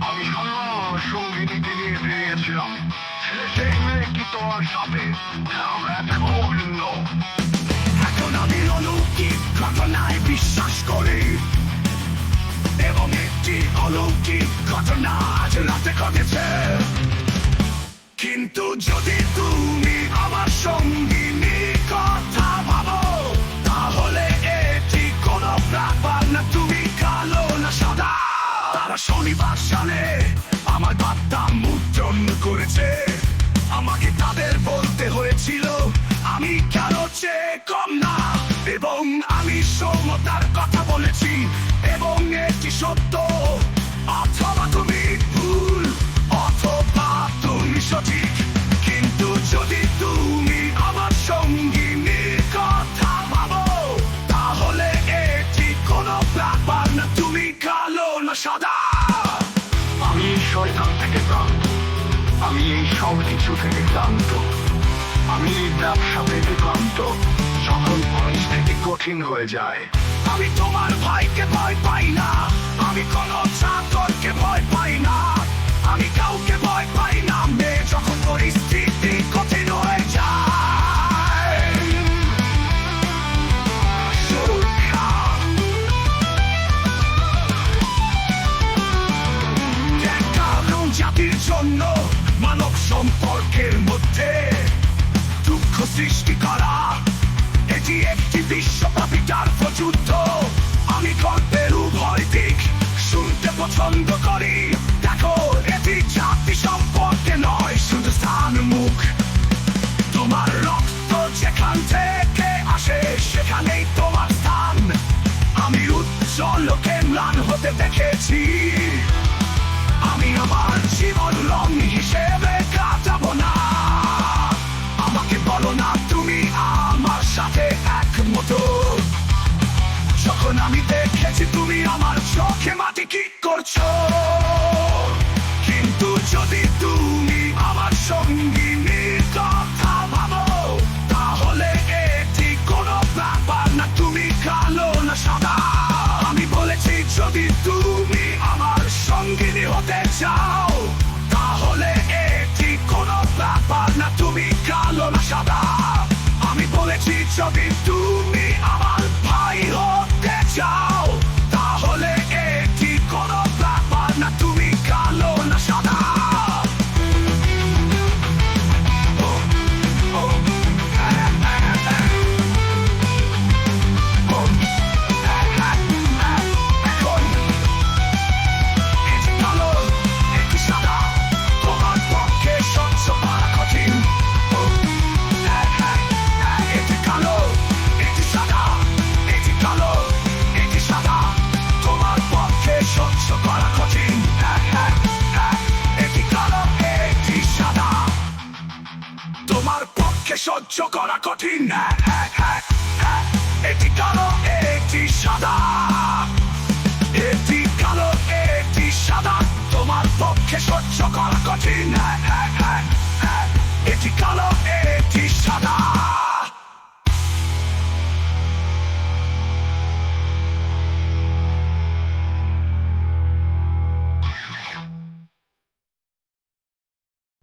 আমি সঙ্গিনী দিয়ে দিয়েছিলাম সেই মেয়ে কি তোমার সাথে এখন আমি অলৌকিক ঘটনায় বিশ্বাস করি এবং একটি অলৌকিক ঘটনা আজ রাতে ঘটেছে। কিন্তু যদি তুমি আমার সঙ্গিনীর কথা ভাবো তাহলে এটি কোনো ব্যাপার না, তুমি কালো না সাদা। তারা শনিবার সালে আমার বার্তা মুদ্রণ করেছে, আমাকে তাদের বলতে হয়েছিল আমি কারো চেয়ে কম না, এবং আমি সমতার কথা বলেছি এবং এটি সত্য। অথবা তুমি ভুল অথবা তুমি সঠিক, কিন্তু যদি তুমি আমার সঙ্গিনীর কথা ভাবো তাহলে এটি কোনো ব্যাপার না, তুমি কালো না সাদা। আমি শয়তান থেকে ক্লান্ত, আমি এই সব কিছু থেকে ক্লান্ত, আমি এই ব্যবসা থেকে ক্লান্ত, যখন পরিস্থিতি কঠিন হয়ে যায়। আমি তোমার ভাইকে ভয় পাই না, আমি কোনো চাকরকে ভয় পাই না, আমি কাউকে ভয় পাই না। মেয়ে যখন পরিস্থিতি কঠিন হয়ে যায়, সুরক্ষা কারণ জাতির জন্য মানব সম্পর্কের মধ্যে দুঃখ সৃষ্টি করা এটি একটি বিশ্বব্যাপী যুদ্ধ। আমি গল্পের উভয় দিক শুনতে পছন্দ করি। দেখো, এটি জাতি সম্পর্কে নয়, শুধু স্থান মুখ। তোমার রক্ত যেখান থেকে আসে সেখানেই তোমার স্থান। আমি উজ্জ্বলকে ম্লান হতে দেখেছি, আমি আমার জীবন রং হিসেবে কাটাবো না। আমাকে বলো না তুমি আমার সাথে একমত, যখন আমি দেখেছি তুমি আমার চোখে মাটি কি করছো। কিন্তু যদি তুমি আমার সঙ্গিনীর কথা ভাবো তাহলে এটি কোনো ব্যাপার না, তুমি কালো না সাদা। আমি বলেছি যদি তুমি আমার সঙ্গিনী হতে চাও তাহলে এটি কোনো ব্যাপার না, তুমি কালো না সাদা। আমি বলেছি যদি তুমি আমার ভাই হতে চাও তাহলে এটি কোনো ব্যাপার না, তুমি কালো না সাদা। তোমার পক্ষে সহ্য করা কঠিন, এটি কালো এটি সাদা, এটি কালো এটি সাদা। তোমার পক্ষে সহ্য করা কঠিন, এটি কালো